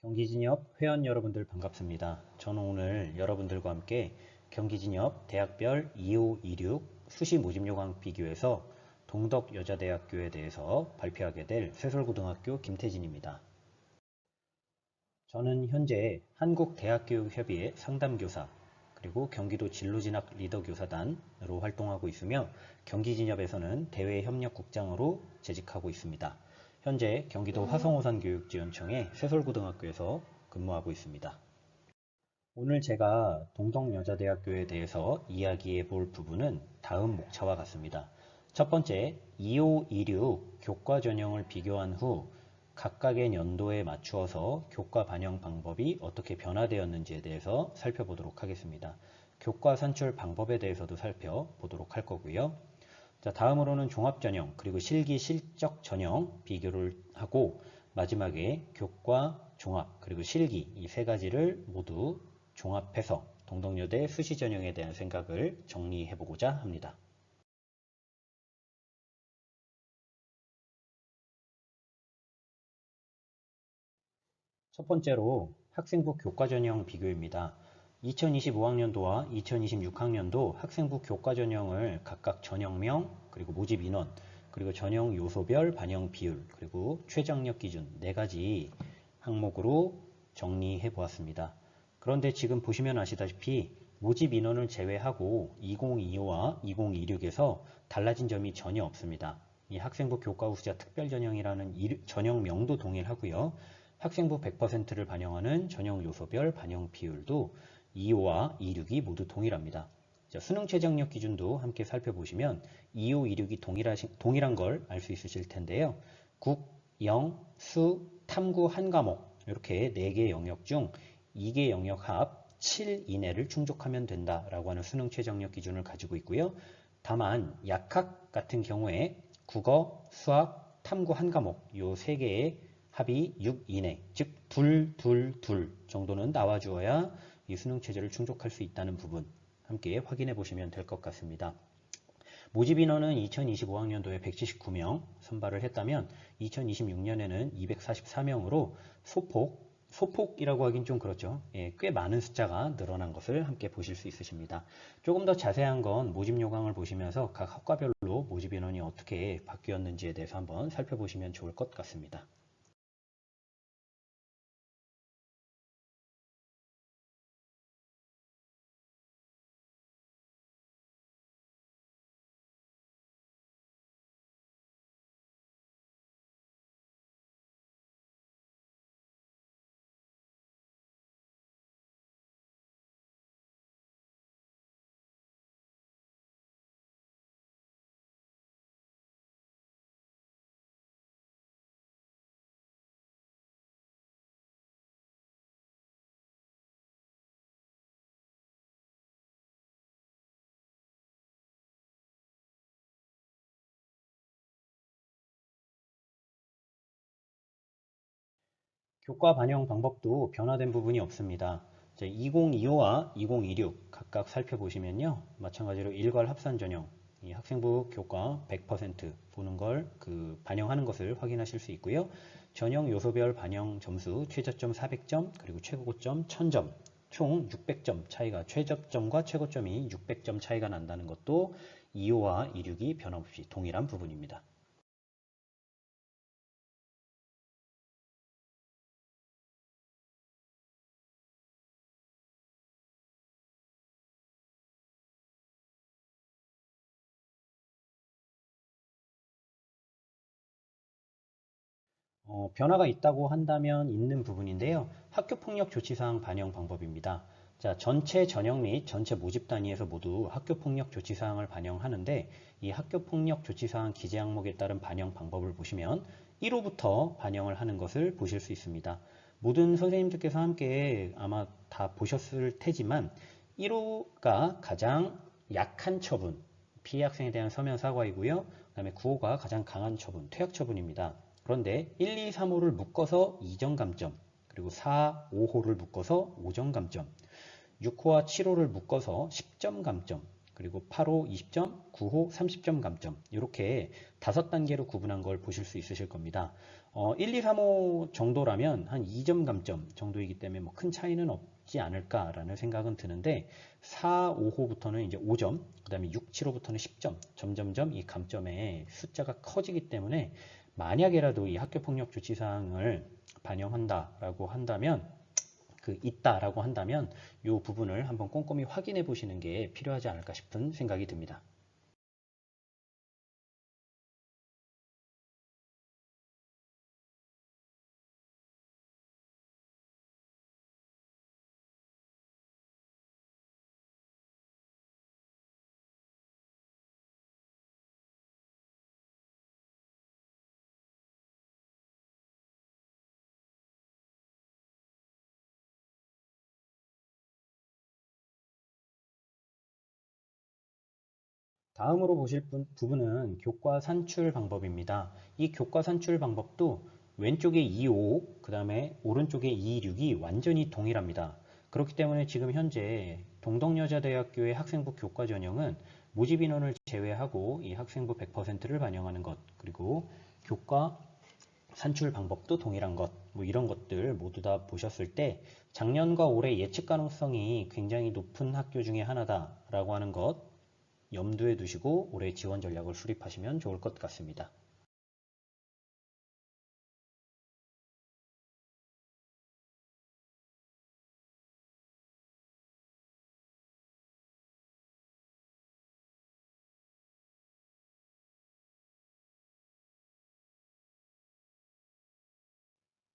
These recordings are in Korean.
경기진협 회원 여러분들 반갑습니다. 저는 오늘 여러분들과 함께 경기진협 대학별 2526 수시 모집 요강 비교에서 동덕여자대학교에 대해서 발표하게 될 쇠솔고등학교 김태진입니다. 저는 현재 한국대학교육협의회 상담교사 그리고 경기도 진로진학 리더교사단으로 활동하고 있으며 경기진협에서는 대외협력국장으로 재직하고 있습니다. 현재 경기도 화성호산교육지원청의 쇠솔고등학교에서 근무하고 있습니다. 오늘 제가 동덕여자대학교에 대해서 이야기해 볼 부분은 다음 목차와 같습니다. 첫 번째, 2526 교과 전형을 비교한 후 각각의 연도에 맞추어서 교과 반영 방법이 어떻게 변화되었는지에 대해서 살펴보도록 하겠습니다. 교과 산출 방법에 대해서도 살펴보도록 할 거고요. 자, 다음으로는 종합전형 그리고 실기 실적 전형 비교를 하고 마지막에 교과 종합 그리고 실기 이 세 가지를 모두 종합해서 동덕여대 수시 전형에 대한 생각을 정리해 보고자 합니다. 첫 번째로 학생부 교과 전형 비교입니다. 2025학년도와 2026학년도 학생부 교과 전형을 각각 전형명, 그리고 모집 인원, 그리고 전형 요소별 반영 비율, 그리고 최저학력 기준 4가지 항목으로 정리해 보았습니다. 그런데 지금 보시면 아시다시피 모집 인원을 제외하고 2025와 2026에서 달라진 점이 전혀 없습니다. 이 학생부 교과 후수자 특별전형이라는 전형명도 동일하고요. 학생부 100%를 반영하는 전형 요소별 반영 비율도 25와 26이 모두 동일합니다. 자, 수능 최저학력 기준도 함께 살펴보시면 25, 26이 동일한 걸 알 수 있으실 텐데요. 국, 영, 수, 탐구 한 과목 이렇게 4개 영역 중 2개 영역 합 7 이내를 충족하면 된다라고 하는 수능 최저학력 기준을 가지고 있고요. 다만 약학 같은 경우에 국어, 수학, 탐구 한 과목 이 3개의 합이 6 이내, 즉 둘 정도는 나와주어야 이 수능 체제를 충족할 수 있다는 부분 함께 확인해 보시면 될 것 같습니다. 모집 인원은 2025학년도에 179명 선발을 했다면 2026년에는 244명으로 소폭이라고 하긴 좀 그렇죠. 예, 꽤 많은 숫자가 늘어난 것을 함께 보실 수 있으십니다. 조금 더 자세한 건 모집 요강을 보시면서 각 학과별로 모집 인원이 어떻게 바뀌었는지에 대해서 한번 살펴보시면 좋을 것 같습니다. 교과 반영 방법도 변화된 부분이 없습니다. 2025와 2026 각각 살펴보시면요. 마찬가지로 일괄 합산 전형, 이 학생부 교과 100% 보는 걸 반영하는 것을 확인하실 수 있고요. 전형 요소별 반영 점수 최저점 400점 그리고 최고점 1000점 총 600점 차이가 최저점과 최고점이 600점 차이가 난다는 것도 25와 26이 변함없이 동일한 부분입니다. 변화가 있다고 한다면 있는 부분인데요. 학교폭력 조치사항 반영 방법입니다. 자, 전체 전형 및 전체 모집 단위에서 모두 학교폭력 조치사항을 반영하는데 이 학교폭력 조치사항 기재 항목에 따른 반영 방법을 보시면 1호부터 반영을 하는 것을 보실 수 있습니다. 모든 선생님들께서 함께 아마 다 보셨을 테지만 1호가 가장 약한 처분, 피해 학생에 대한 서면 사과이고요. 그 다음에 9호가 가장 강한 처분, 퇴학 처분입니다. 그런데 1, 2, 3호를 묶어서 2점 감점, 그리고 4, 5호를 묶어서 5점 감점, 6호와 7호를 묶어서 10점 감점, 그리고 8호 20점, 9호 30점 감점 이렇게 5단계로 구분한 걸 보실 수 있으실 겁니다. 1, 2, 3호 정도라면 한 2점 감점 정도이기 때문에 뭐 큰 차이는 없지 않을까라는 생각은 드는데 4, 5호부터는 이제 5점, 그 다음에 6, 7호부터는 10점, 점점점 이 감점의 숫자가 커지기 때문에 만약에라도 이 학교폭력 조치사항을 반영한다라고 한다면 있다라고 한다면 이 부분을 한번 꼼꼼히 확인해 보시는 게 필요하지 않을까 싶은 생각이 듭니다. 다음으로 보실 부분은 교과 산출 방법입니다. 이 교과 산출 방법도 왼쪽에 2, 5, 그 다음에 오른쪽에 2, 6이 완전히 동일합니다. 그렇기 때문에 지금 현재 동덕여자대학교의 학생부 교과 전형은 모집 인원을 제외하고 이 학생부 100%를 반영하는 것, 그리고 교과 산출 방법도 동일한 것, 뭐 이런 것들 모두 다 보셨을 때 작년과 올해 예측 가능성이 굉장히 높은 학교 중에 하나다라고 하는 것 염두에 두시고 올해 지원 전략을 수립하시면 좋을 것 같습니다.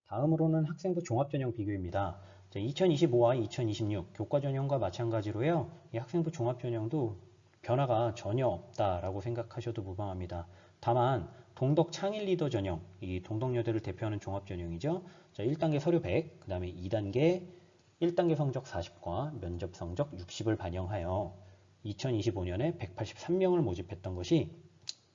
다음으로는 학생부 종합전형 비교입니다. 2025와 2026 교과전형과 마찬가지로요. 이 학생부 종합전형도 변화가 전혀 없다라고 생각하셔도 무방합니다. 다만 동덕 창일 리더 전형, 이 동덕여대를 대표하는 종합전형이죠. 1단계 서류 100, 그 다음에 2단계 1단계 성적 40과 면접 성적 60을 반영하여 2025년에 183명을 모집했던 것이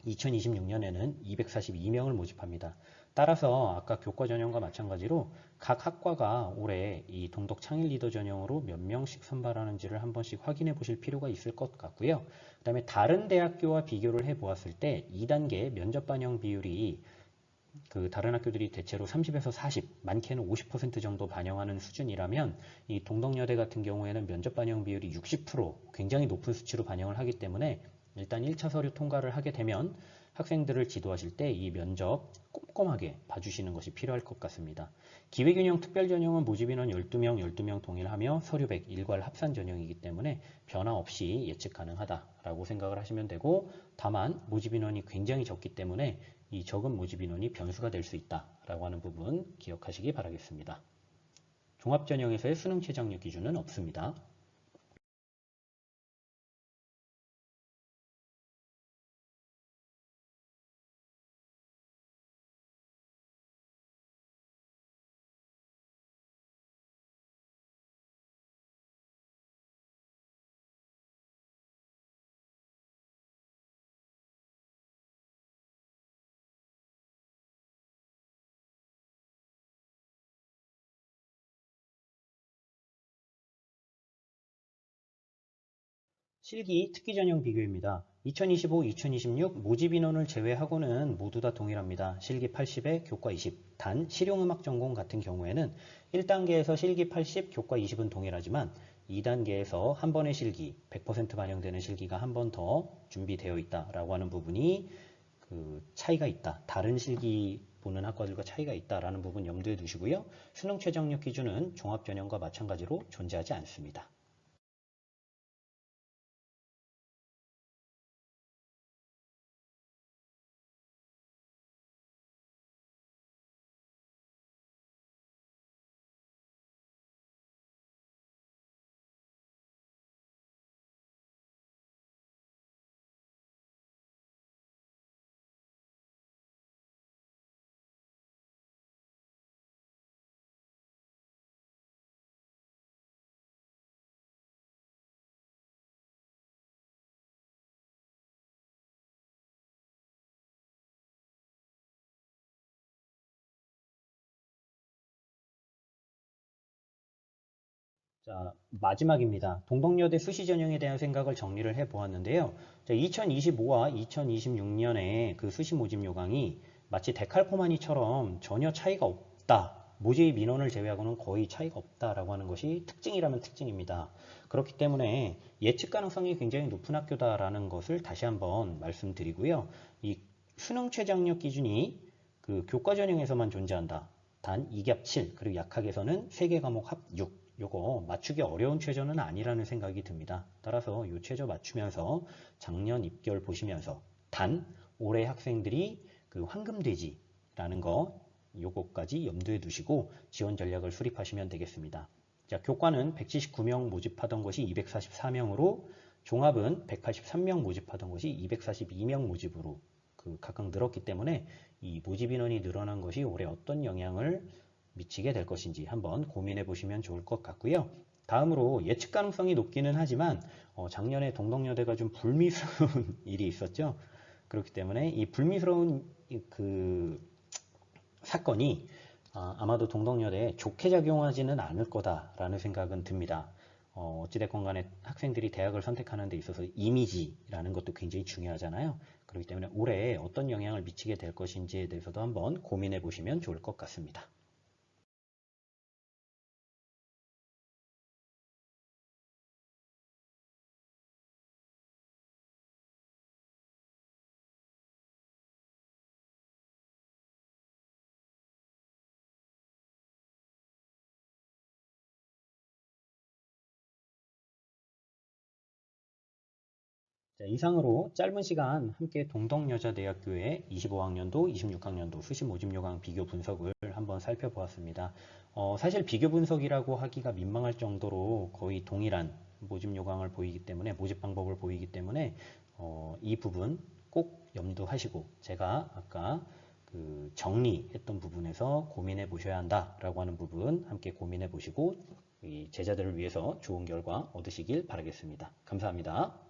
2026년에는 242명을 모집합니다. 따라서 아까 교과 전형과 마찬가지로 각 학과가 올해 이 동덕 창일 리더 전형으로 몇 명씩 선발하는지를 한 번씩 확인해 보실 필요가 있을 것 같고요. 그 다음에 다른 대학교와 비교를 해 보았을 때 2단계 면접 반영 비율이 다른 학교들이 대체로 30에서 40, 많게는 50% 정도 반영하는 수준이라면 이 동덕여대 같은 경우에는 면접 반영 비율이 60%, 굉장히 높은 수치로 반영을 하기 때문에 일단 1차 서류 통과를 하게 되면 학생들을 지도하실 때 이 면접 꼼꼼하게 봐주시는 것이 필요할 것 같습니다. 기회균형 특별전형은 모집인원 12명, 12명 동일하며 서류 100 일괄 합산 전형이기 때문에 변화 없이 예측 가능하다라고 생각을 하시면 되고, 다만 모집인원이 굉장히 적기 때문에 이 적은 모집인원이 변수가 될 수 있다라고 하는 부분 기억하시기 바라겠습니다. 종합전형에서의 수능 최저학력 기준은 없습니다. 실기 특기 전형 비교입니다. 2025, 2026 모집 인원을 제외하고는 모두 다 동일합니다. 실기 80에 교과 20. 단 실용음악 전공 같은 경우에는 1단계에서 실기 80, 교과 20은 동일하지만 2단계에서 한 번의 실기, 100% 반영되는 실기가 한 번 더 준비되어 있다라고 하는 부분이 차이가 있다. 다른 실기 보는 학과들과 차이가 있다라는 부분 염두에 두시고요. 수능 최저학력 기준은 종합전형과 마찬가지로 존재하지 않습니다. 자, 마지막입니다. 동덕여대 수시 전형에 대한 생각을 정리를 해 보았는데요. 자, 2025와 2026년에 그 수시 모집 요강이 마치 데칼코마니처럼 전혀 차이가 없다. 모집 민원을 제외하고는 거의 차이가 없다라고 하는 것이 특징이라면 특징입니다. 그렇기 때문에 예측 가능성이 굉장히 높은 학교다라는 것을 다시 한번 말씀드리고요. 이 수능 최저학력 기준이 그 교과 전형에서만 존재한다. 단 2겹 7, 그리고 약학에서는 3개 과목 합 6. 요거 맞추기 어려운 최저는 아니라는 생각이 듭니다. 따라서 요 최저 맞추면서 작년 입결 보시면서 단 올해 학생들이 그 황금돼지라는 거 요거까지 염두에 두시고 지원 전략을 수립하시면 되겠습니다. 자, 교과는 179명 모집하던 것이 244명으로 종합은 183명 모집하던 것이 242명 모집으로 그 각각 늘었기 때문에 이 모집 인원이 늘어난 것이 올해 어떤 영향을 미치게 될 것인지 한번 고민해 보시면 좋을 것 같고요. 다음으로 예측 가능성이 높기는 하지만 작년에 동덕여대가 좀 불미스러운 일이 있었죠. 그렇기 때문에 이 불미스러운 그 사건이 아마도 동덕여대에 좋게 작용하지는 않을 거다라는 생각은 듭니다. 어찌됐건 간에 학생들이 대학을 선택하는 데 있어서 이미지라는 것도 굉장히 중요하잖아요. 그렇기 때문에 올해 어떤 영향을 미치게 될 것인지에 대해서도 한번 고민해 보시면 좋을 것 같습니다. 자, 이상으로 짧은 시간 함께 동덕여자대학교의 25학년도, 26학년도 수시 모집 요강 비교 분석을 한번 살펴보았습니다. 사실 비교 분석이라고 하기가 민망할 정도로 거의 동일한 모집 요강을 보이기 때문에, 모집 방법을 보이기 때문에 이 부분 꼭 염두하시고 제가 아까 그 정리했던 부분에서 고민해 보셔야 한다라고 하는 부분 함께 고민해 보시고 이 제자들을 위해서 좋은 결과 얻으시길 바라겠습니다. 감사합니다.